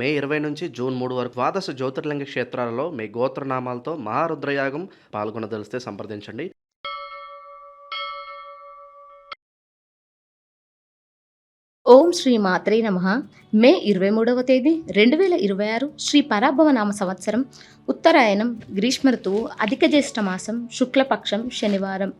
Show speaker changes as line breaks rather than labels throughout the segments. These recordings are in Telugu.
మే 20 నుంచి జూన్ 3 వరకు ద్వాదశ జ్యోతిర్లింగ క్షేత్రాలలో మీ గోత్రనామాలతో మహారుద్రయాగం పాల్గొనదలిస్తే సంప్రదించండి.
ఓం శ్రీ మాత్రే నమః. మే 23వ తేదీ 2026 శ్రీ పరాభవనామ సంవత్సరం, ఉత్తరాయణం, గ్రీష్మ ఋతువు, అధిక జ్యేష్ఠ మాసం, శుక్లపక్షం, శనివారం.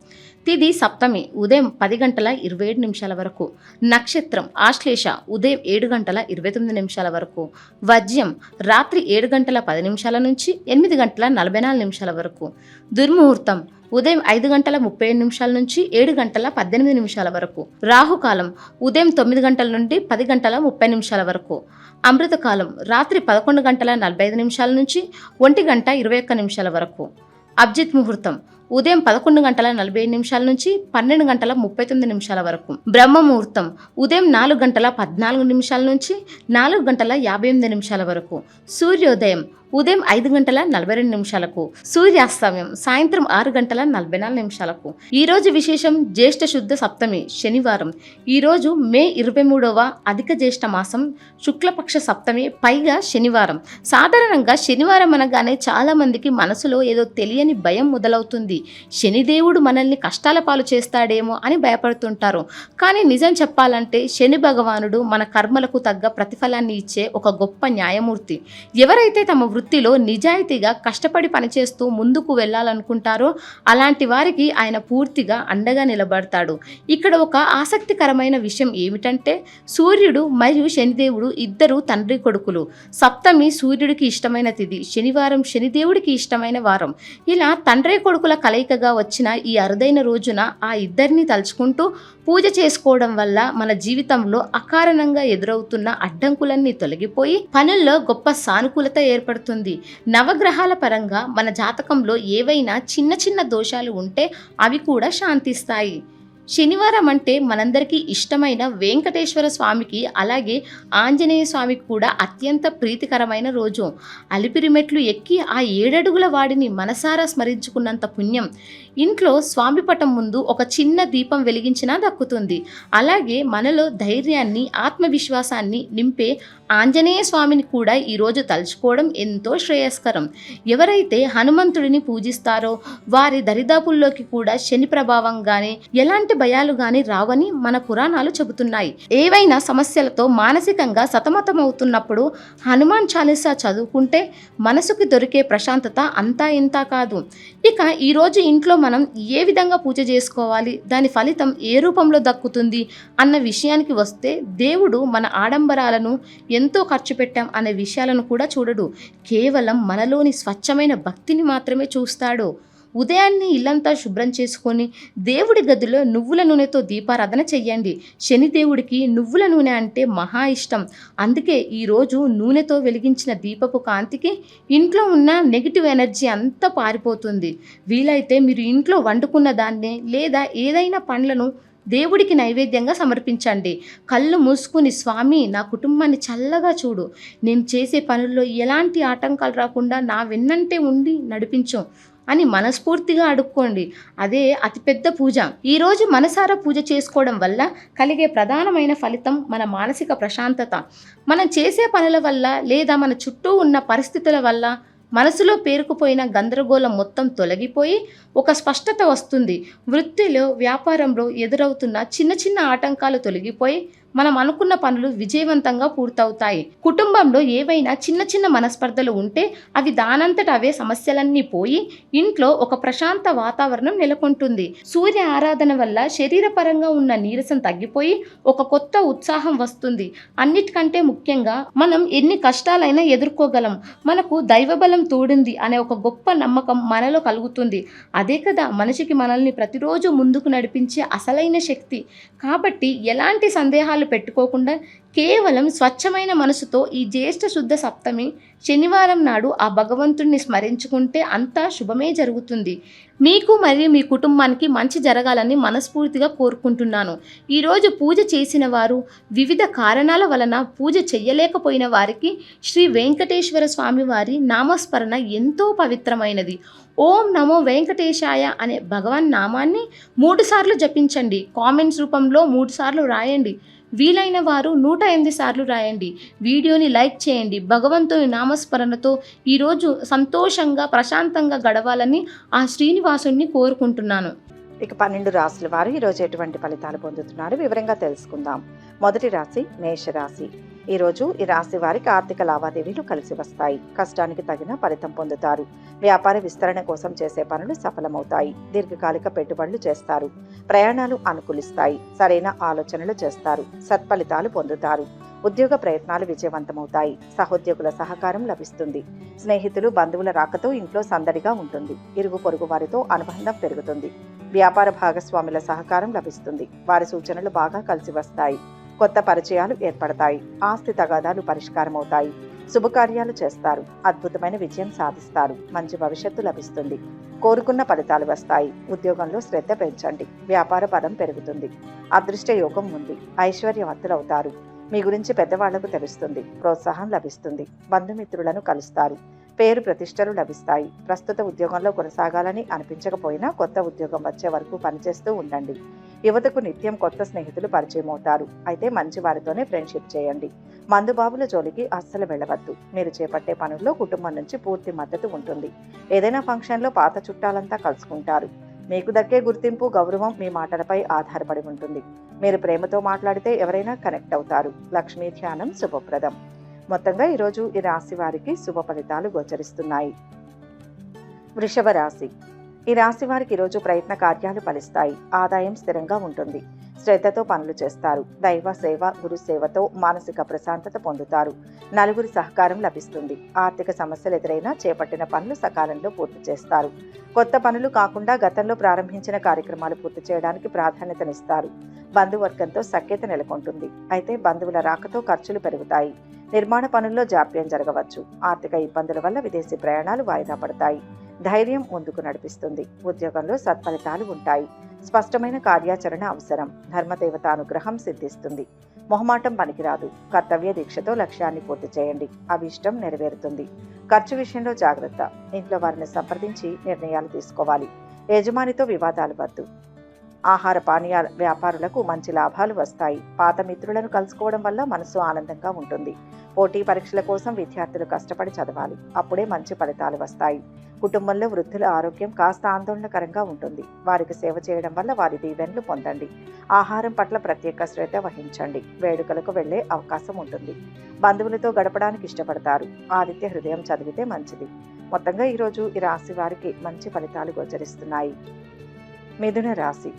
తిథి సప్తమి ఉదయం 10 గంటల 27 నిమిషాల వరకు. నక్షత్రం ఆశ్లేష ఉదయం 7 గంటల 29 నిమిషాల వరకు. వజ్యం రాత్రి 7 గంటల 10 నిమిషాల నుంచి 8 గంటల 44 నిమిషాల వరకు. దుర్ముహూర్తం ఉదయం 5 గంటల 37 నిమిషాల నుంచి 7 గంటల 18 నిమిషాల వరకు. రాహుకాలం ఉదయం 9 గంటల నుండి 10 గంటల 30 నిమిషాల వరకు. అమృతకాలం రాత్రి 11 గంటల 45 నిమిషాల నుంచి 1 గంట 21 నిమిషాల వరకు. అభిజిత్ ముహూర్తం ఉదయం 11 గంటల 45 నిమిషాల నుంచి 12 గంటల 39 నిమిషాల వరకు. బ్రహ్మ ముహూర్తం ఉదయం 4 గంటల 14 నిమిషాల నుంచి 4 గంటల 58 నిమిషాల వరకు. సూర్యోదయం ఉదయం 5 గంటల 42 నిమిషాలకు. సూర్యాస్తమయం సాయంత్రం 6 గంటల 44 నిమిషాలకు. ఈ రోజు విశేషం జ్యేష్ఠ శుద్ధ సప్తమి శనివారం. ఈ రోజు మే 23వ అధిక జ్యేష్ఠ మాసం, శుక్లపక్ష సప్తమి, పైగా శనివారం. సాధారణంగా శనివారం అనగానే చాలా మందికి మనసులో ఏదో తెలియని భయం మొదలవుతుంది. శనిదేవుడు మనల్ని కష్టాల పాలు చేస్తాడేమో అని భయపడుతుంటారు. కానీ నిజం చెప్పాలంటే శని భగవానుడు మన కర్మలకు తగ్గ ప్రతిఫలాన్ని ఇచ్చే ఒక గొప్ప న్యాయమూర్తి. ఎవరైతే తమ వృత్తిలో నిజాయితీగా కష్టపడి పనిచేస్తూ ముందుకు వెళ్ళాలనుకుంటారో అలాంటి వారికి ఆయన పూర్తిగా అండగా నిలబడతాడు. ఇక్కడ ఒక ఆసక్తికరమైన విషయం ఏమిటంటే, సూర్యుడు మరియు శనిదేవుడు ఇద్దరు తండ్రి కొడుకులు. సప్తమి సూర్యుడికి ఇష్టమైన తిథి, శనివారం శనిదేవుడికి ఇష్టమైన వారం. ఇలా తండ్రి కొడుకుల కలయికగా వచ్చిన ఈ అరుదైన రోజున ఆ ఇద్దరిని తలుచుకుంటూ పూజ చేసుకోవడం వల్ల మన జీవితంలో అకారణంగా ఎదురవుతున్న అడ్డంకులన్నీ తొలగిపోయి పనుల్లో గొప్ప సానుకూలత ఏర్పడుతుంది. నవగ్రహాల పరంగా మన జాతకంలో ఏవైనా చిన్న చిన్న దోషాలు ఉంటే అవి కూడా శాంతిస్తాయి. శనివారం అంటే మనందరికీ ఇష్టమైన వెంకటేశ్వర స్వామికి, అలాగే ఆంజనేయ స్వామికి కూడా అత్యంత ప్రీతికరమైన రోజు. అలిపిరి మెట్లు ఎక్కి ఆ 7 అడుగుల వాడిని మనసారా స్మరించుకున్నంత పుణ్యం ఇంట్లో స్వామి పటం ముందు ఒక చిన్న దీపం వెలిగించినా దక్కుతుంది. అలాగే మనలో ధైర్యాన్ని, ఆత్మవిశ్వాసాన్ని నింపే ఆంజనేయ స్వామిని కూడా ఈరోజు తలుచుకోవడం ఎంతో శ్రేయస్కరం. ఎవరైతే హనుమంతుడిని పూజిస్తారో వారి దరిదాపుల్లోకి కూడా శని ప్రభావం కానీ ఎలాంటి భయాలు గాని రావని మన పురాణాలు చెబుతున్నాయి. ఏవైనా సమస్యలతో మానసికంగా సతమతమవుతున్నప్పుడు హనుమాన్ చాలీసా చదువుకుంటే మనసుకి దొరికే ప్రశాంతత అంతా ఇంతా కాదు. ఇక ఈరోజు ఇంట్లో మనం ఏ విధంగా పూజ చేసుకోవాలి, దాని ఫలితం ఏ రూపంలో దక్కుతుంది అన్న విషయానికి వస్తే, దేవుడు మన ఆడంబరాలను, ఎంతో ఖర్చు పెట్టాం అనే విషయాలను కూడా చూడడు. కేవలం మనలోని స్వచ్ఛమైన భక్తిని మాత్రమే చూస్తాడు. ఉదయాన్నే ఇల్లంతా శుభ్రం చేసుకొని దేవుడి గదిలో నువ్వుల నూనెతో దీపారాధన చెయ్యండి. శనిదేవుడికి నువ్వుల నూనె అంటే మహా ఇష్టం. అందుకే ఈరోజు నూనెతో వెలిగించిన దీపపు కాంతికి ఇంట్లో ఉన్న నెగిటివ్ ఎనర్జీ అంతా పారిపోతుంది. వీలైతే మీరు ఇంట్లో వండుకున్న దాన్నే లేదా ఏదైనా పండ్లను దేవుడికి నైవేద్యంగా సమర్పించండి. కళ్ళు మూసుకుని, స్వామి నా కుటుంబాన్ని చల్లగా చూడు, నేను చేసే పనుల్లో ఎలాంటి ఆటంకాలు రాకుండా నా వెన్నంటే ఉండి నడిపించు అని మనస్ఫూర్తిగా అడుక్కోండి. అదే అతిపెద్ద పూజ. ఈరోజు మనసారా పూజ చేసుకోవడం వల్ల కలిగే ప్రధానమైన ఫలితం మన మానసిక ప్రశాంతత. మనం చేసే పనుల వల్ల లేదా మన చుట్టూ ఉన్న పరిస్థితుల వల్ల మనసులో పేరుకుపోయిన గందరగోళం మొత్తం తొలగిపోయి ఒక స్పష్టత వస్తుంది. వృత్తిలో, వ్యాపారంలో ఎదురవుతున్న చిన్న చిన్న ఆటంకాలు తొలగిపోయి మనం అనుకున్న పనులు విజయవంతంగా పూర్తవుతాయి. కుటుంబంలో ఏవైనా చిన్న చిన్న మనస్పర్ధలు ఉంటే అవి దానంతట అవే సమస్యలన్నీ పోయి ఇంట్లో ఒక ప్రశాంత వాతావరణం నెలకొంటుంది. సూర్య ఆరాధన వల్ల శరీరపరంగా ఉన్న నీరసం తగ్గిపోయి ఒక కొత్త ఉత్సాహం వస్తుంది. అన్నిటికంటే ముఖ్యంగా మనం ఎన్ని కష్టాలైనా ఎదుర్కోగలం, మనకు దైవబలం తోడింది అనే ఒక గొప్ప నమ్మకం మనలో కలుగుతుంది. అదే కదా మనిషికి మనల్ని ప్రతిరోజు ముందుకు నడిపించే అసలైన శక్తి. కాబట్టి ఎలాంటి సందేహాలు పెట్టుకోకుండా కేవలం స్వచ్ఛమైన మనసుతో ఈ జ్యేష్ఠ శుద్ధ సప్తమి శనివారం నాడు ఆ భగవంతుడిని స్మరించుకుంటే అంతా శుభమే జరుగుతుంది. మీకు మరియు మీ కుటుంబానికి మంచి జరగాలని మనస్ఫూర్తిగా కోరుకుంటున్నాను. ఈరోజు పూజ చేసిన వారు, వివిధ కారణాల వలన పూజ చెయ్యలేకపోయిన వారికి శ్రీ వెంకటేశ్వర స్వామి వారి నామస్మరణ ఎంతో పవిత్రమైనది. ఓం నమో వెంకటేశాయ అనే భగవన్ నామాన్ని 3 సార్లు జపించండి. కామెంట్స్ రూపంలో 3 సార్లు రాయండి. వీలైన వారు 108 సార్లు రాయండి. వీడియోని లైక్ చేయండి. భగవంతుని నామస్మరణతో ఈరోజు సంతోషంగా ప్రశాంతంగా గడవాలని ఆ శ్రీనివాసుని కోరుకుంటున్నాను.
ఇక 12 రాశుల వారు ఈరోజు ఎటువంటి ఫలితాలు పొందుతున్నారు వివరంగా తెలుసుకుందాం. మొదటి రాశి మేషరాశి. ఈరోజు ఈ రాశి వారికి ఆర్థిక లావాదేవీలు కలిసి వస్తాయి. కష్టానికి తగిన ఫలితం పొందుతారు. వ్యాపార విస్తరణ కోసం చేసే పనులు సఫలమవుతాయి. దీర్ఘకాలిక పెట్టుబడులు చేస్తారు. ప్రయాణాలు అనుకూలిస్తాయి. సరైన ఆలోచనలు చేస్తారు. సత్ఫలితాలు పొందుతారు. ఉద్యోగ ప్రయత్నాలు విజయవంతమవుతాయి. సహోద్యోగుల సహకారం లభిస్తుంది. స్నేహితులు బంధువుల రాకతో ఇంట్లో సందడిగా ఉంటుంది. ఇరుగు పొరుగు వారితో అనుబంధం పెరుగుతుంది. వ్యాపార భాగస్వాముల సహకారం లభిస్తుంది. వారి సూచనలు బాగా కలిసి వస్తాయి. కొత్త పరిచయాలు ఏర్పడతాయి. ఆస్తి తగాదాలు పరిష్కారమవుతాయి. శుభకార్యాలు చేస్తారు. అద్భుతమైన విజయం సాధిస్తారు. మంచి భవిష్యత్తు లభిస్తుంది. కోరుకున్న ఫలితాలు వస్తాయి. ఉద్యోగంలో శ్రద్ధ పెంచండి. వ్యాపార బలం పెరుగుతుంది. అదృష్ట యోగం ఉంది. ఐశ్వర్యవంతులవుతారు. మీ గురించి పెద్దవాళ్లకు తెలుస్తుంది. ప్రోత్సాహం లభిస్తుంది. బంధుమిత్రులను కలుస్తారు. పేరు ప్రతిష్టలు లభిస్తాయి. ప్రస్తుత ఉద్యోగంలో కొనసాగాలని అనిపించకపోయినా కొత్త ఉద్యోగం వచ్చే వరకు పనిచేస్తూ ఉండండి. యువతకు నిత్యం కొత్త స్నేహితులు పరిచయం అవుతారు. అయితే మంచి వారితోనే ఫ్రెండ్షిప్ చేయండి. మందుబాబుల జోలికి అస్సలు వెళ్ళవద్దు. మీరు చేపట్టే పనుల్లో కుటుంబం నుంచి పూర్తి మద్దతు ఉంటుంది. ఏదైనా ఫంక్షన్లో పాత చుట్టాలంతా కలుసుకుంటారు. మీకు దక్కే గుర్తింపు గౌరవం మీ మాటలపై ఆధారపడి ఉంటుంది. మీరు ప్రేమతో మాట్లాడితే ఎవరైనా కనెక్ట్ అవుతారు. లక్ష్మీ ధ్యానం శుభప్రదం. మొత్తంగా ఈరోజు ఈ రాశి వారికి శుభ ఫలితాలు గోచరిస్తున్నాయి. వృషభ రాశి. ఈ రాశి వారికి ఈరోజు ప్రయత్న కార్యాలు ఫలిస్తాయి. ఆదాయం స్థిరంగా ఉంటుంది. శ్రద్ధతో పనులు చేస్తారు. దైవ సేవ గురు సేవతో మానసిక ప్రశాంతత పొందుతారు. నలుగురి సహకారం లభిస్తుంది. ఆర్థిక సమస్యలు ఎదురైనా చేపట్టిన పనులు సకాలంలో పూర్తి చేస్తారు. కొత్త పనులు కాకుండా గతంలో ప్రారంభించిన కార్యక్రమాలు పూర్తి చేయడానికి ప్రాధాన్యతనిస్తారు. బంధువర్గంతో సఖ్యత నెలకొంటుంది. అయితే బంధువుల రాకతో ఖర్చులు పెరుగుతాయి. నిర్మాణ పనుల్లో జాప్యం జరగవచ్చు. ఆర్థిక ఇబ్బందుల వల్ల విదేశీ ప్రయాణాలు వాయిదా పడతాయి. ధైర్యం ముందుకు నడిపిస్తుంది. ఉద్యోగంలో సత్ఫలితాలు ఉంటాయి. స్పష్టమైన కార్యాచరణ అవసరం. ధర్మదేవత అనుగ్రహం సిద్ధిస్తుంది. మొహమాటం పనికిరాదు. కర్తవ్య దీక్షతో లక్ష్యాన్ని పూర్తి చేయండి. అభిష్టం నెరవేరుతుంది. ఖర్చు విషయంలో జాగ్రత్త. ఇంట్లో వారిని సంప్రదించి నిర్ణయాలు తీసుకోవాలి. యజమానితో వివాదాలు వద్దు. ఆహార పానీయాల వ్యాపారులకు మంచి లాభాలు వస్తాయి. పాత మిత్రులను కలుసుకోవడం వల్ల మనసు ఆనందంగా ఉంటుంది. పోటీ పరీక్షల కోసం విద్యార్థులు కష్టపడి చదవాలి. అప్పుడే మంచి ఫలితాలు వస్తాయి. కుటుంబంలో వృద్ధుల ఆరోగ్యం కాస్త ఆందోళనకరంగా ఉంటుంది. వారికి సేవ చేయడం వల్ల వారి దీవెనలు పొందండి. ఆహారం పట్ల ప్రత్యేక శ్రద్ధ వహించండి. వేడుకలకు వెళ్లే అవకాశం ఉంటుంది. బంధువులతో గడపడానికి ఇష్టపడతారు. ఆదిత్య హృదయం చదివితే మంచిది. మొత్తంగా ఈరోజు ఈ రాశి వారికి మంచి ఫలితాలు గోచరిస్తున్నాయి. మిథున రాశి.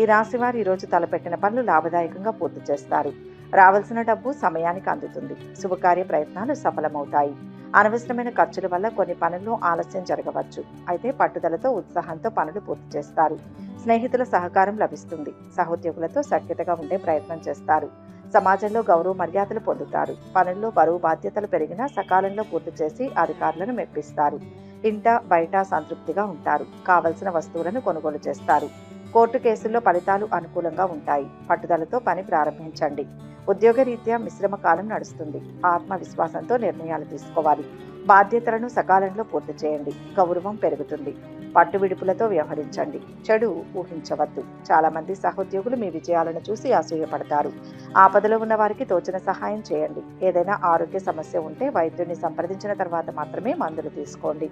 ఈ రాశి వారు ఈరోజు తలపెట్టిన పనులు లాభదాయకంగా పూర్తి చేస్తారు. రావాల్సిన డబ్బు సమయానికి అందుతుంది. శుభకార్య ప్రయత్నాలు సఫలమవుతాయి. అనవసరమైన ఖర్చుల వల్ల కొన్ని పనుల్లో ఆలస్యం జరగవచ్చు. అయితే పట్టుదలతో ఉత్సాహంతో పనులు పూర్తి చేస్తారు. స్నేహితుల సహకారం లభిస్తుంది. సహోద్యోగులతో సఖ్యతగా ఉండే ప్రయత్నం చేస్తారు. సమాజంలో గౌరవ మర్యాదలు పొందుతారు. పనుల్లో బరువు బాధ్యతలు పెరిగినా సకాలంలో పూర్తి చేసి అధికారులను మెప్పిస్తారు. ఇంట బయట సంతృప్తిగా ఉంటారు. కావలసిన వస్తువులను కొనుగోలు చేస్తారు. కోర్టు కేసుల్లో ఫలితాలు అనుకూలంగా ఉంటాయి. పట్టుదలతో పని ప్రారంభించండి. ఉద్యోగరీత్యా మిశ్రమ కాలం నడుస్తుంది. ఆత్మవిశ్వాసంతో నిర్ణయాలు తీసుకోవాలి. బాధ్యతలను సకాలంలో పూర్తి చేయండి. గౌరవం పెరుగుతుంది. పట్టు విడుపులతో వ్యవహరించండి. చెడు ఊహించవద్దు. చాలా మంది సహోద్యోగులు మీ విజయాలను చూసి అసూయపడతారు. ఆపదలో ఉన్న వారికి తోచిన సహాయం చేయండి. ఏదైనా ఆరోగ్య సమస్య ఉంటే వైద్యుని సంప్రదించిన తర్వాత మాత్రమే మందులు తీసుకోండి.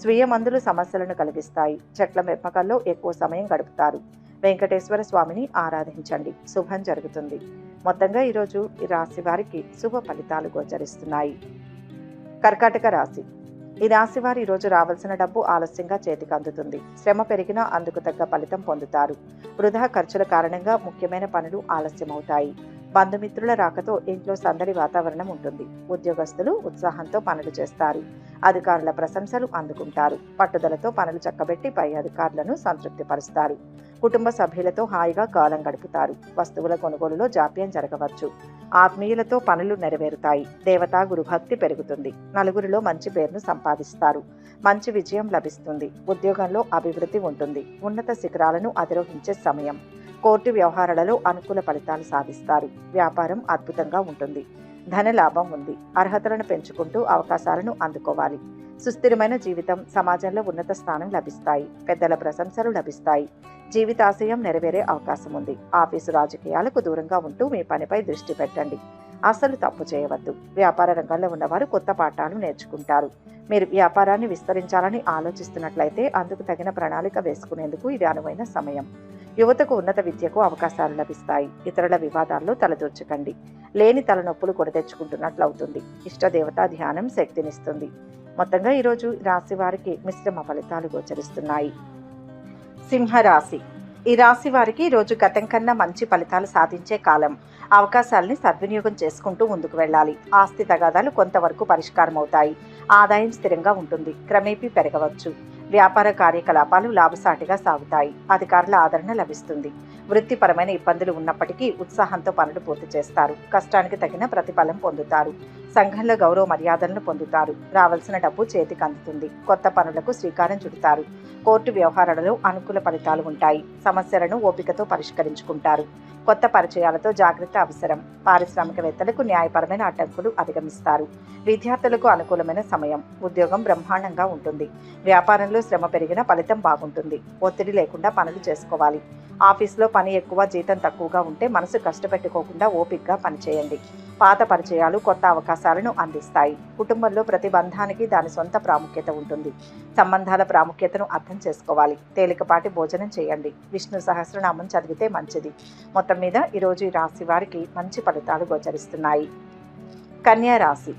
స్వీయ మందులు సమస్యలను కలిగిస్తాయి. చెట్ల పెంపకంలో ఎక్కువ సమయం గడుపుతారు. వెంకటేశ్వర స్వామిని ఆరాధించండి. శుభం జరుగుతుంది. మొత్తంగా ఈరోజు ఈ రాశి వారికి శుభ ఫలితాలు గోచరిస్తున్నాయి. కర్కాటక రాశి. ఈ రాశి వారు ఈరోజు రావాల్సిన డబ్బు ఆలస్యంగా చేతికి అందుతుంది. శ్రమ పెరిగినా అందుకు తగ్గ ఫలితం పొందుతారు. వృధా ఖర్చుల కారణంగా ముఖ్యమైన పనులు ఆలస్యమవుతాయి. బంధుమిత్రుల రాకతో ఇంట్లో సందడి వాతావరణం ఉంటుంది. ఉద్యోగస్తులు ఉత్సాహంతో పనులు చేస్తారు. అధికారుల ప్రశంసలు అందుకుంటారు. పట్టుదలతో పనులు చక్కబెట్టి పై అధికారులను సంతృప్తిపరుస్తారు. కుటుంబ సభ్యులతో హాయిగా కాలం గడుపుతారు. వస్తువుల కొనుగోలులో జాప్యం జరగవచ్చు. ఆత్మీయులతో పనులు నెరవేరుతాయి. దేవతా గురుభక్తి పెరుగుతుంది. నలుగురిలో మంచి పేరును సంపాదిస్తారు. మంచి విజయం లభిస్తుంది. ఉద్యోగంలో అభివృద్ధి ఉంటుంది. ఉన్నత శిఖరాలను అధిరోహించే సమయం. కోర్టు వ్యవహారాలలో అనుకూల ఫలితాలు సాధిస్తారు. వ్యాపారం అద్భుతంగా ఉంటుంది. ధన లాభం ఉంది. అర్హతలను పెంచుకుంటూ అవకాశాలను అందుకోవాలి. సుస్థిరమైన జీవితం, సమాజంలో ఉన్నత స్థానం లభిస్తాయి. పెద్దల ప్రశంసలు లభిస్తాయి. జీవితాశయం నెరవేరే అవకాశం ఉంది. ఆఫీసు రాజకీయాలకు దూరంగా ఉంటూ మీ పనిపై దృష్టి పెట్టండి. అసలు తప్పు చేయవద్దు. వ్యాపార రంగంలో ఉన్నవారు కొత్త పాఠాలు నేర్చుకుంటారు. మీరు వ్యాపారాన్ని విస్తరించాలని ఆలోచిస్తున్నట్లయితే అందుకు తగిన ప్రణాళిక వేసుకునేందుకు ఇది అనువైన సమయం. యువతకు ఉన్నత విద్యకు అవకాశాలు లభిస్తాయి. ఇతరుల వివాదాల్లో తలదూర్చకండి. లేని తలనొప్పులు కొని తెచ్చుకుంటున్నట్లు అవుతుంది. ఇష్టదేవతా ధ్యానం శక్తినిస్తుంది. మొత్తంగా ఈరోజు రాశి వారికి మిశ్రమ ఫలితాలు గోచరిస్తున్నాయి. సింహరాశి. ఈ రాశి వారికి ఈరోజు గతం కన్నా మంచి ఫలితాలు సాధించే కాలం. అవకాశాలని సద్వినియోగం చేసుకుంటూ ముందుకు వెళ్ళాలి. ఆస్తి తగాదాలు కొంతవరకు పరిష్కారం అవుతాయి. ఆదాయం స్థిరంగా ఉంటుంది. క్రమేపీ పెరగవచ్చు. వ్యాపార కార్యకలాపాలు లాభసాటిగా సాగుతాయి. అధికారుల ఆదరణ లభిస్తుంది. వృత్తిపరమైన ఇబ్బందులు ఉన్నప్పటికీ ఉత్సాహంతో పనులు పూర్తి చేస్తారు. కష్టానికి తగిన ప్రతిఫలం పొందుతారు. సంఘంలో గౌరవ మర్యాదలను పొందుతారు. రావాల్సిన డబ్బు చేతికి అందుతుంది. కొత్త పనులకు శ్రీకారం చుడతారు. కోర్టు వ్యవహారాలలో అనుకూల ఫలితాలు ఉంటాయి. సమస్యలను ఓపికతో పరిష్కరించుకుంటారు. కొత్త పరిచయాలతో జాగ్రత్త అవసరం. పారిశ్రామికవేత్తలకు న్యాయపరమైన అడ్డంకులు అధిగమిస్తారు. విద్యార్థులకు అనుకూలమైన సమయం. ఉద్యోగం బ్రహ్మాండంగా ఉంటుంది. వ్యాపారంలో శ్రమ పెరిగిన ఫలితం బాగుంటుంది. ఒత్తిడి లేకుండా పనులు చేసుకోవాలి. ఆఫీస్లో పని ఎక్కువ, జీతం తక్కువగా ఉంటే మనసు కష్టపెట్టుకోకుండా ఓపికగా పనిచేయండి. పాత పరిచయాలు కొత్త అవకాశాలను అందిస్తాయి. కుటుంబంలో ప్రతి బంధానికి దాని సొంత ప్రాముఖ్యత ఉంటుంది. సంబంధాల ప్రాముఖ్యతను అర్థం చేసుకోవాలి. తేలికపాటి భోజనం చేయండి. విష్ణు సహస్రనామం చదివితే మంచిది. మొత్తం మీద ఈరోజు ఈ రాశి వారికి మంచి ఫలితాలు గోచరిస్తున్నాయి. కన్యా రాశి.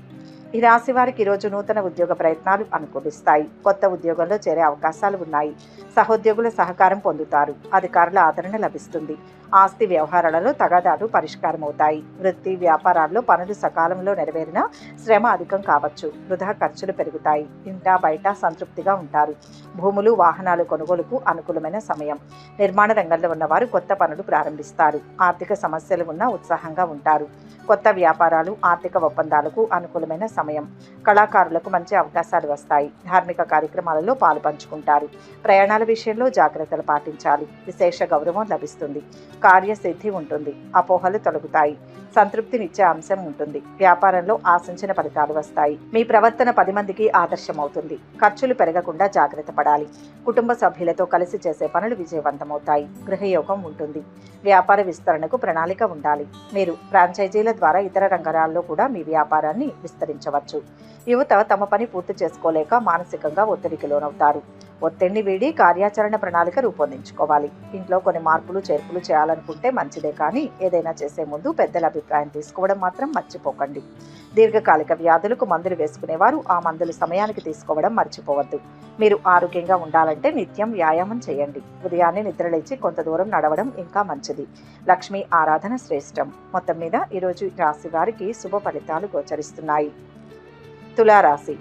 ఈ రాశి వారికి ఈరోజు నూతన ఉద్యోగ ప్రయత్నాలు అనుకూలిస్తాయి. కొత్త ఉద్యోగంలో చేరే అవకాశాలు ఉన్నాయి. సహోద్యోగుల సహకారం పొందుతారు. అధికారుల ఆదరణ లభిస్తుంది. ఆస్తి వ్యవహారాలలో తగాదాలు పరిష్కారం అవుతాయి. వృత్తి వ్యాపారాల్లో పనులు సకాలంలో నెరవేరినా శ్రమ అధికం కావచ్చు. వృధా ఖర్చులు పెరుగుతాయి. ఇంటా బయట సంతృప్తిగా ఉంటారు. భూములు వాహనాలు కొనుగోలుకు అనుకూలమైన సమయం. నిర్మాణ రంగంలో ఉన్నవారు కొత్త పనులు ప్రారంభిస్తారు. ఆర్థిక సమస్యలు ఉన్నా ఉత్సాహంగా ఉంటారు. కొత్త వ్యాపారాలు ఆర్థిక ఒప్పందాలకు అనుకూలమైన సమయం. కళాకారులకు మంచి అవకాశాలు వస్తాయి. ధార్మిక కార్యక్రమాలలో పాలు పంచుకుంటారు. ప్రయాణాల విషయంలో జాగ్రత్తలు పాటించాలి. విశేష గౌరవం లభిస్తుంది. కార్యసిద్ధి ఉంటుంది. అపోహలు తొలగుతాయి. సంతృప్తినిచ్చే అంశం ఉంటుంది. వ్యాపారంలో ఆశించిన ఫలితాలు వస్తాయి. మీ ప్రవర్తన 10 మందికి ఆదర్శమవుతుంది. ఖర్చులు పెరగకుండా జాగ్రత్త పడాలి. కుటుంబ సభ్యులతో కలిసి చేసే పనులు విజయవంతమవుతాయి. గృహయోగం ఉంటుంది. వ్యాపార విస్తరణకు ప్రణాళిక ఉండాలి. మీరు ఫ్రాంచైజీల ద్వారా ఇతర రంగాల్లో కూడా మీ వ్యాపారాన్ని విస్తరించవచ్చు. యువత తమ పని పూర్తి చేసుకోలేక మానసికంగా ఒత్తిడికి లోనవుతారు. ఒత్తిడిని వీడి కార్యాచరణ ప్రణాళిక రూపొందించుకోవాలి. ఇంట్లో కొన్ని మార్పులు చేర్పులు చేయాలనుకుంటే మంచిదే, కానీ ఏదైనా చేసే ముందు పెద్దల అభిప్రాయం తీసుకోవడం మాత్రం మర్చిపోకండి. దీర్ఘకాలిక వ్యాధులకు మందులు వేసుకునేవారు ఆ మందులు సమయానికి తీసుకోవడం మర్చిపోవద్దు. మీరు ఆరోగ్యంగా ఉండాలంటే నిత్యం వ్యాయామం చేయండి. ఉదయాన్నే నిద్రలేచి కొంత దూరం నడవడం ఇంకా మంచిది. లక్ష్మీ ఆరాధన శ్రేష్టం. మొత్తం మీద ఈరోజు రాశి వారికి శుభ ఫలితాలు గోచరిస్తున్నాయి. తులారాశి.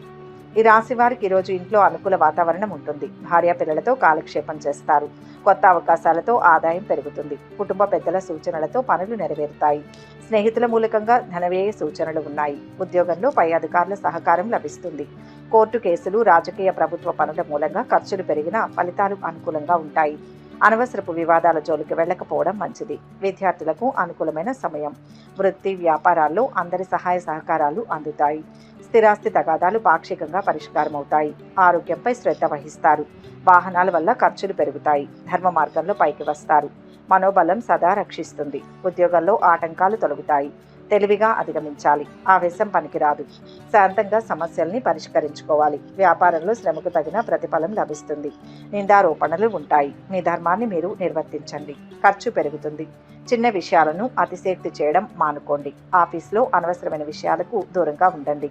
ఈ రాశి వారికి ఈరోజు ఇంట్లో అనుకూల వాతావరణం ఉంటుంది. భార్య పిల్లలతో కాలక్షేపం చేస్తారు. కొత్త అవకాశాలతో ఆదాయం పెరుగుతుంది. కుటుంబ పెద్దల సూచనలతో పనులు నెరవేరుతాయి. స్నేహితుల మూలకంగా ధనవ్యయ సూచనలు ఉన్నాయి. ఉద్యోగంలో పై అధికారుల సహకారం లభిస్తుంది. కోర్టు కేసులు, రాజకీయ ప్రభుత్వ పనుల మూలంగా ఖర్చులు పెరిగినా ఫలితాలు అనుకూలంగా ఉంటాయి. అనవసరపు వివాదాల జోలికి వెళ్ళకపోవడం మంచిది. విద్యార్థులకు అనుకూలమైన సమయం. వృత్తి వ్యాపారాల్లో అందరి సహాయ సహకారాలు అందుతాయి. స్థిరాస్తి తగాదాలు పాక్షికంగా పరిష్కారం అవుతాయి. ఆరోగ్యంపై శ్రద్ధ వహిస్తారు. వాహనాల వల్ల ఖర్చులు పెరుగుతాయి. ధర్మ మార్గంలో పైకి వస్తారు. మనోబలం సదా రక్షిస్తుంది. ఉద్యోగంలో ఆటంకాలు తొలగుతాయి. తెలివిగా అధిగమించాలి. ఆవేశం పనికిరాదు. శాంతంగా సమస్యల్ని పరిష్కరించుకోవాలి. వ్యాపారంలో శ్రమకు తగిన ప్రతిఫలం లభిస్తుంది. నిందారోపణలు ఉంటాయి. మీ ధర్మాన్ని మీరు నిర్వర్తించండి. ఖర్చు పెరుగుతుంది. చిన్న విషయాలను అతిశయోక్తి చేయడం మానుకోండి. ఆఫీస్లో అనవసరమైన విషయాలకు దూరంగా ఉండండి.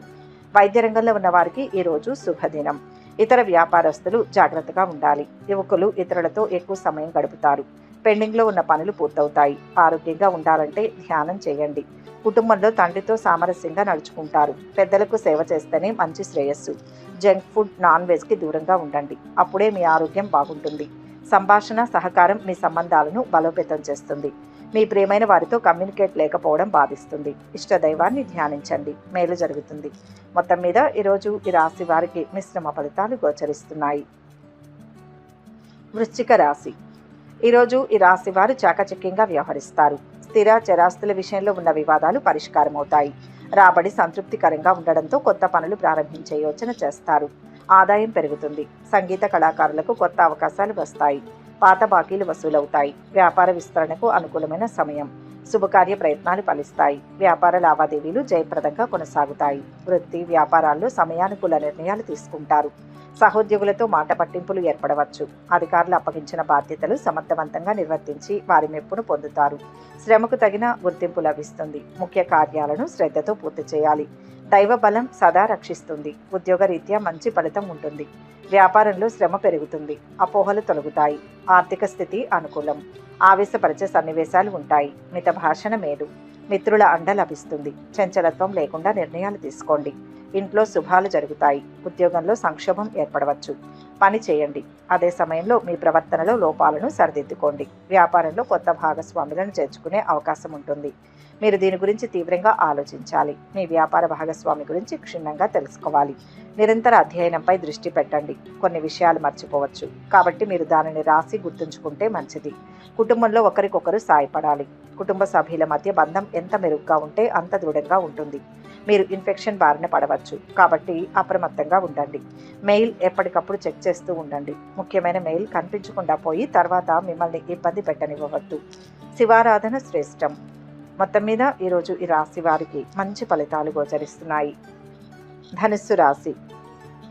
వైద్య రంగంలో ఉన్న వారికి ఈరోజు శుభదినం. ఇతర వ్యాపారస్తులు జాగ్రత్తగా ఉండాలి. యువకులు ఇతరులతో ఎక్కువ సమయం గడుపుతారు. పెండింగ్లో ఉన్న పనులు పూర్తవుతాయి. ఆరోగ్యంగా ఉండాలంటే ధ్యానం చేయండి. కుటుంబంలో తండ్రితో సామరస్యంగా నడుచుకుంటారు. పెద్దలకు సేవ చేస్తేనే మంచి శ్రేయస్సు. జంక్ ఫుడ్, నాన్ వెజ్కి దూరంగా ఉండండి. అప్పుడే మీ ఆరోగ్యం బాగుంటుంది. సంభాషణ, సహకారం మీ సంబంధాలను బలోపేతం చేస్తుంది. మీ ప్రియమైన వారితో కమ్యూనికేట్ లేకపోవడం బాధిస్తుంది. ఇష్టదైవాన్ని ధ్యానించండి. మేలు జరుగుతుంది. మొత్తం మీద ఈరోజు ఈ రాశి వారికి మిశ్రమ ఫలితాలు గోచరిస్తున్నాయి. వృశ్చిక రాశి. ఈరోజు ఈ రాశి వారు చాకచక్యంగా వ్యవహరిస్తారు. స్థిర చరాస్తుల విషయంలో ఉన్న వివాదాలు పరిష్కారం అవుతాయి. రాబడి సంతృప్తికరంగా ఉండడంతో కొత్త పనులు ప్రారంభించే యోచన చేస్తారు. ఆదాయం పెరుగుతుంది. సంగీత కళాకారులకు కొత్త అవకాశాలు వస్తాయి. పాత బాకీలు వసూలవుతాయి. వ్యాపార విస్తరణకు అనుకూలమైన సమయం. శుభకార్య ప్రయత్నాలు ఫలిస్తాయి. వ్యాపార లావాదేవీలు జయప్రదంగా కొనసాగుతాయి. వృత్తి వ్యాపారాల్లో సమయానుకూల నిర్ణయాలు తీసుకుంటారు. సహోద్యోగులతో మాట పట్టింపులు ఏర్పడవచ్చు. అధికారులు అప్పగించిన బాధ్యతలు సమర్థవంతంగా నిర్వర్తించి వారి మెప్పును పొందుతారు. శ్రమకు తగిన గుర్తింపు లభిస్తుంది. ముఖ్య కార్యాలను శ్రద్ధతో పూర్తి చేయాలి. దైవ బలం సదా రక్షిస్తుంది. ఉద్యోగరీత్యా మంచి ఫలితం ఉంటుంది. వ్యాపారంలో శ్రమ పెరుగుతుంది. అపోహలు తొలగుతాయి. ఆర్థిక స్థితి అనుకూలం. ఆవేశపరిచే సన్నివేశాలు ఉంటాయి. మిత భాషణ మేలు. మిత్రుల అండ లభిస్తుంది. చంచలత్వం లేకుండా నిర్ణయాలు తీసుకోండి. ఇంట్లో శుభాలు జరుగుతాయి. ఉద్యోగంలో సంక్షోభం ఏర్పడవచ్చు. పని చేయండి. అదే సమయంలో మీ ప్రవర్తనలో లోపాలను సరిదిద్దుకోండి. వ్యాపారంలో కొత్త భాగస్వాములను చేర్చుకునే అవకాశం ఉంటుంది. మీరు దీని గురించి తీవ్రంగా ఆలోచించాలి. మీ వ్యాపార భాగస్వామి గురించి క్షుణ్ణంగా తెలుసుకోవాలి. నిరంతర అధ్యయనంపై దృష్టి పెట్టండి. కొన్ని విషయాలు మర్చిపోవచ్చు కాబట్టి మీరు దానిని రాసి గుర్తుంచుకుంటే మంచిది. కుటుంబంలో ఒకరికొకరు సాయపడాలి. కుటుంబ సభ్యుల మధ్య బంధం ఎంత మెరుగ్గా ఉంటే అంత దృఢంగా ఉంటుంది. మీరు ఇన్ఫెక్షన్ బారిన పడవచ్చు కాబట్టి అప్రమత్తంగా ఉండండి. మెయిల్ ఎప్పటికప్పుడు చెక్ చేస్తూ ఉండండి. ముఖ్యమైన మెయిల్ కనిపించకుండా పోయి తర్వాత మిమ్మల్ని ఇబ్బంది పెట్టనివ్వవద్దు. శివారాధన శ్రేష్టం. మొత్తం మీద ఈరోజు ఈ రాశి వారికి మంచి ఫలితాలు గోచరిస్తున్నాయి. ధనుస్సు రాశి.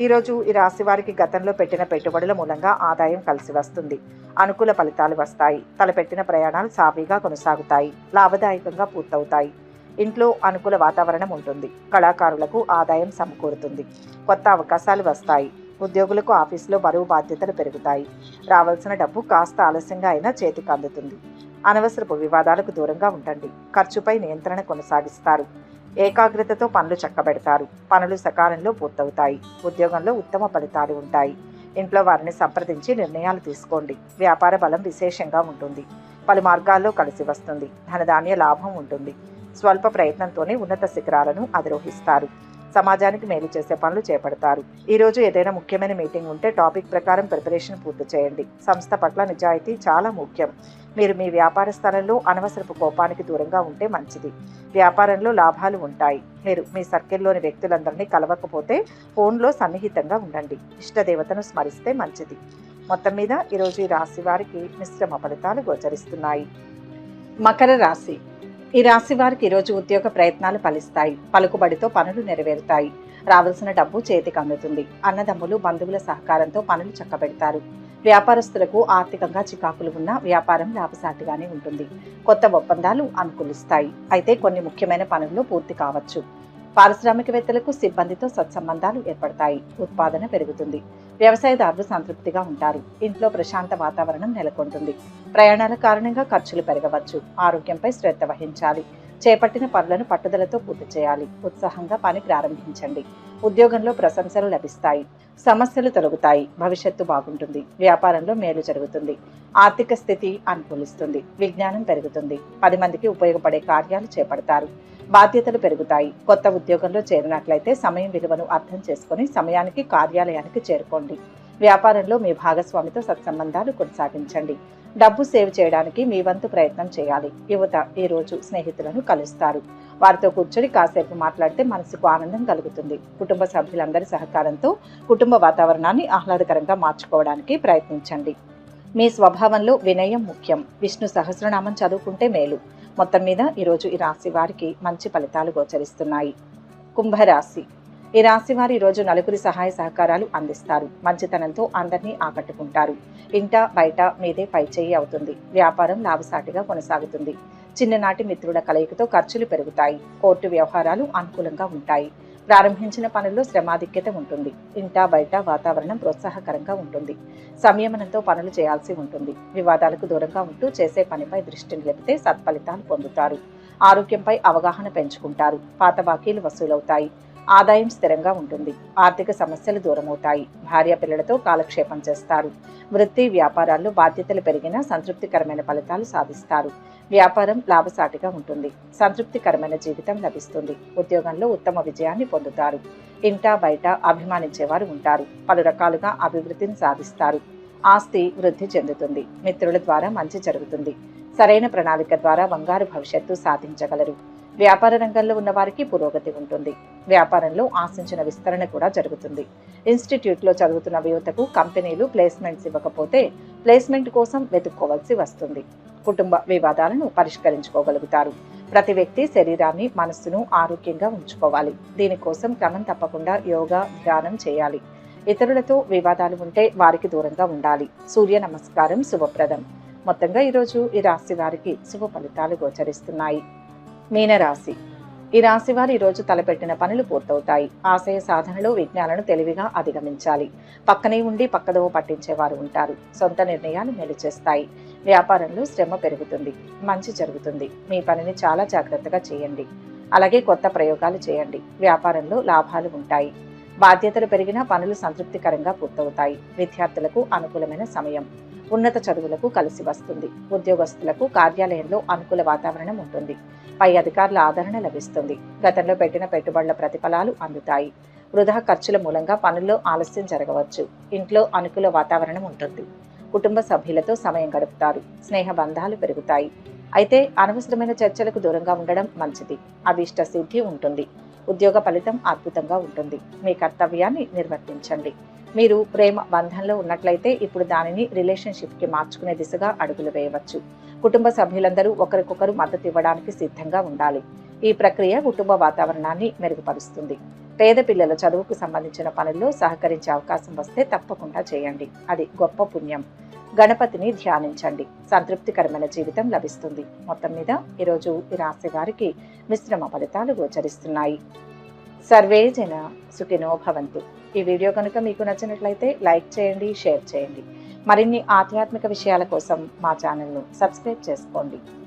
ఈరోజు ఈ రాశి వారికి గతంలో పెట్టిన పెట్టుబడుల మూలంగా ఆదాయం కలిసి వస్తుంది. అనుకూల ఫలితాలు వస్తాయి. తలపెట్టిన ప్రయాణాలు సాఫీగా కొనసాగుతాయి. లాభదాయకంగా పూర్తవుతాయి. ఇంట్లో అనుకూల వాతావరణం ఉంటుంది. కళాకారులకు ఆదాయం సమకూరుతుంది. కొత్త అవకాశాలు వస్తాయి. ఉద్యోగులకు ఆఫీసులో బరువు బాధ్యతలు పెరుగుతాయి. రావాల్సిన డబ్బు కాస్త ఆలస్యంగా అయినా చేతికి అందుతుంది. అనవసరపు వివాదాలకు దూరంగా ఉండండి. ఖర్చుపై నియంత్రణ కొనసాగిస్తారు. ఏకాగ్రతతో పనులు చక్కబెడతారు. పనులు సకాలంలో పూర్తవుతాయి. ఉద్యోగంలో ఉత్తమ ఫలితాలు ఉంటాయి. ఇంట్లో వారిని సంప్రదించి నిర్ణయాలు తీసుకోండి. వ్యాపార బలం విశేషంగా ఉంటుంది. పలు మార్గాల్లో కలిసి వస్తుంది. ధనధాన్య లాభం ఉంటుంది. స్వల్ప ప్రయత్నంతోనే ఉన్నత శిఖరాలను అధిరోహిస్తారు. సమాజానికి మేలు చేసే పనులు చేపడతారు. ఈరోజు ఏదైనా ముఖ్యమైన మీటింగ్ ఉంటే టాపిక్ ప్రకారం ప్రిపరేషన్ పూర్తి చేయండి. సంస్థ పట్ల నిజాయితీ చాలా ముఖ్యం. మీరు మీ వ్యాపార స్థలంలో అనవసరపు కోపానికి దూరంగా ఉంటే మంచిది. వ్యాపారంలో లాభాలు ఉంటాయి. మీరు మీ సర్కిల్లోని వ్యక్తులందరినీ కలవకపోతే ఫోన్లో సన్నిహితంగా ఉండండి. ఇష్టదేవతను స్మరిస్తే మంచిది. మొత్తం మీద ఈరోజు ఈ రాశి వారికి మిశ్రమ ఫలితాలు గోచరిస్తున్నాయి. మకర రాశి. ఈ రాశి వారికి ఈరోజు ఉద్యోగ ప్రయత్నాలు ఫలిస్తాయి. పలుకుబడితో పనులు నెరవేరుతాయి. రావాల్సిన డబ్బు చేతికి అందుతుంది. అన్నదమ్ములు బంధువుల సహకారంతో పనులు చక్కబెడతారు. వ్యాపారస్తులకు ఆర్థికంగా చికాకులు ఉన్న వ్యాపారం లాభసాటిగానే ఉంటుంది. కొత్త ఒప్పందాలు అనుకూలిస్తాయి. అయితే కొన్ని ముఖ్యమైన పనులు పూర్తి కావచ్చు. పారిశ్రామికవేత్తలకు సిబ్బందితో సత్సంబంధాలు ఏర్పడతాయి. ఉత్పాదన పెరుగుతుంది. వ్యవసాయదారులు సంతృప్తిగా ఉంటారు. ఇంట్లో ప్రశాంత వాతావరణం నెలకొంటుంది. ప్రయాణాల కారణంగా ఖర్చులు పెరగవచ్చు. ఆరోగ్యంపై శ్రద్ధ వహించాలి. చేపట్టిన పనులను పట్టుదలతో పూర్తి చేయాలి. ఉత్సాహంగా పని ప్రారంభించండి. ఉద్యోగంలో ప్రశంసలు లభిస్తాయి. సమస్యలు తొలగుతాయి. భవిష్యత్తు బాగుంటుంది. వ్యాపారంలో మేలు జరుగుతుంది. ఆర్థిక స్థితి అనుకూలిస్తుంది. విజ్ఞానం పెరుగుతుంది. 10 మందికి ఉపయోగపడే కార్యాలు చేపడతారు. బాధ్యతలు పెరుగుతాయి. కొత్త ఉద్యోగంలో చేరినట్లయితే సమయం విలువను అర్థం చేసుకుని సమయానికి కార్యాలయానికి చేరుకోండి. వ్యాపారంలో మీ భాగస్వామితో సత్సంబంధాలు కొనసాగించండి. డబ్బు సేవ్ చేయడానికి మీ వంతు ప్రయత్నం చేయాలి. యువత ఈ రోజు స్నేహితులను కలుస్తారు. వారితో కూర్చొని కాసేపు మాట్లాడితే మనసుకు ఆనందం కలుగుతుంది. కుటుంబ సభ్యులందరి సహకారంతో కుటుంబ వాతావరణాన్ని ఆహ్లాదకరంగా మార్చుకోవడానికి ప్రయత్నించండి. మీ స్వభావంలో వినయం ముఖ్యం. విష్ణు సహస్రనామం చదువుకుంటే మేలు. మొత్తం మీద ఈరోజు ఈ రాశి వారికి మంచి ఫలితాలు గోచరిస్తున్నాయి. కుంభరాశి. ఈ రాశి వారు ఈరోజు నలుగురి సహాయ సహకారాలు అందిస్తారు. మంచితనంతో అందరినీ ఆకట్టుకుంటారు. ఇంట బయట మీదే పైచేయి అవుతుంది. వ్యాపారం లాభసాటిగా కొనసాగుతుంది. చిన్ననాటి మిత్రుల కలయికతో ఖర్చులు పెరుగుతాయి. కోర్టు వ్యవహారాలు అనుకూలంగా ఉంటాయి. ప్రారంభించిన పనుల్లో శ్రమాధిక్యత ఉంటుంది. ఇంట బయట వాతావరణం ప్రోత్సాహకరంగా ఉంటుంది. సంయమనంతో పనులు చేయాల్సి ఉంటుంది. వివాదాలకు దూరంగా ఉంటూ చేసే పనిపై దృష్టి నిలిపితే సత్ఫలితాలు పొందుతారు. ఆరోగ్యంపై అవగాహన పెంచుకుంటారు. పాత బాకీలు వసూలవుతాయి. ఆదాయం స్థిరంగా ఉంటుంది. ఆర్థిక సమస్యలు దూరమవుతాయి. భార్య పిల్లలతో కాలక్షేపం చేస్తారు. వృత్తి వ్యాపారాల్లో బాధ్యతలు పెరిగినా సంతృప్తికరమైన ఫలితాలు సాధిస్తారు. వ్యాపారం లాభసాటిగా ఉంటుంది. సంతృప్తికరమైన జీవితం లభిస్తుంది. ఉద్యోగంలో ఉత్తమ విజయాన్ని పొందుతారు. ఇంట బయట అభిమానించేవారు ఉంటారు. పలు రకాలుగా అభివృద్ధిని సాధిస్తారు. ఆస్తి వృద్ధి చెందుతుంది. మిత్రుల ద్వారా మంచి జరుగుతుంది. సరైన ప్రణాళిక ద్వారా బంగారు భవిష్యత్తు సాధించగలరు. వ్యాపార రంగంలో ఉన్న వారికి పురోగతి ఉంటుంది. వ్యాపారంలో ఆశించిన విస్తరణ కూడా జరుగుతుంది. ఇన్స్టిట్యూట్లో చదువుతున్న యువతకు కంపెనీలు ప్లేస్మెంట్స్ ఇవ్వకపోతే ప్లేస్మెంట్ కోసం వెతుక్కోవాల్సి వస్తుంది. కుటుంబ వివాదాలను పరిష్కరించుకోగలుగుతారు. ప్రతి వ్యక్తి శరీరాన్ని, మనస్సును ఆరోగ్యంగా ఉంచుకోవాలి. దీనికోసం క్రమం తప్పకుండా యోగా, ధ్యానం చేయాలి. ఇతరులతో వివాదాలు ఉంటే వారికి దూరంగా ఉండాలి. సూర్య నమస్కారం శుభప్రదం. మొత్తంగా ఈరోజు ఈ రాశి వారికి శుభ ఫలితాలు గోచరిస్తున్నాయి. మీనరాశి. ఈ రాశి వారు ఈరోజు తలపెట్టిన పనులు పూర్తవుతాయి. ఆశయ సాధనలో విఘ్నాలను తెలివిగా అధిగమించాలి. పక్కనే ఉండి పక్కదోవ పట్టించేవారు ఉంటారు. సొంత నిర్ణయాలు మేలు చేస్తాయి. వ్యాపారంలో శ్రమ పెరుగుతుంది. మంచి జరుగుతుంది. మీ పనిని చాలా జాగ్రత్తగా చేయండి. అలాగే కొత్త ప్రయోగాలు చేయండి. వ్యాపారంలో లాభాలు ఉంటాయి. బాధ్యతలు పెరిగిన పనులు సంతృప్తికరంగా పూర్తవుతాయి. విద్యార్థులకు అనుకూలమైన సమయం. ఉన్నత చదువులకు కలిసి వస్తుంది. ఉద్యోగస్తులకు కార్యాలయంలో అనుకూల వాతావరణం ఉంటుంది. పై అధికారుల ఆదరణ లభిస్తుంది. గతంలో పెట్టిన పెట్టుబడుల ప్రతిఫలాలు అందుతాయి. వృధా ఖర్చుల మూలంగా పనుల్లో ఆలస్యం జరగవచ్చు. ఇంట్లో అనుకూల వాతావరణం ఉంటుంది. కుటుంబ సభ్యులతో సమయం గడుపుతారు. స్నేహ బంధాలు పెరుగుతాయి. అయితే అనవసరమైన చర్చలకు దూరంగా ఉండడం మంచిది. అభీష్ట సిద్ధి ఉంటుంది. ఉద్యోగ ఫలితం అద్భుతంగా ఉంటుంది. మీ కర్తవ్యాన్ని నిర్వర్తించండి. మీరు ప్రేమ బంధంలో ఉన్నట్లయితే ఇప్పుడు దానిని రిలేషన్షిప్కి మార్చుకునే దిశగా అడుగులు వేయవచ్చు. కుటుంబ సభ్యులందరూ ఒకరికొకరు మద్దతు ఇవ్వడానికి సిద్ధంగా ఉండాలి. ఈ ప్రక్రియ కుటుంబ వాతావరణాన్ని మెరుగుపరుస్తుంది. పేద పిల్లల చదువుకు సంబంధించిన పనుల్లో సహకరించే అవకాశం వస్తే తప్పకుండా చేయండి. అది గొప్ప పుణ్యం. గణపతిని ధ్యానించండి. సంతృప్తికరమైన జీవితం లభిస్తుంది. మొత్తం మీద ఈరోజు ఈ రాశి వారికి మిశ్రమ ఫలితాలు గోచరిస్తున్నాయి. సర్వే జన సుఖినో భవంతు. ఈ వీడియో కనుక మీకు నచ్చినట్లయితే లైక్ చేయండి, షేర్ చేయండి. మరిన్ని ఆధ్యాత్మిక విషయాల కోసం మా ఛానల్ను సబ్స్క్రైబ్ చేసుకోండి.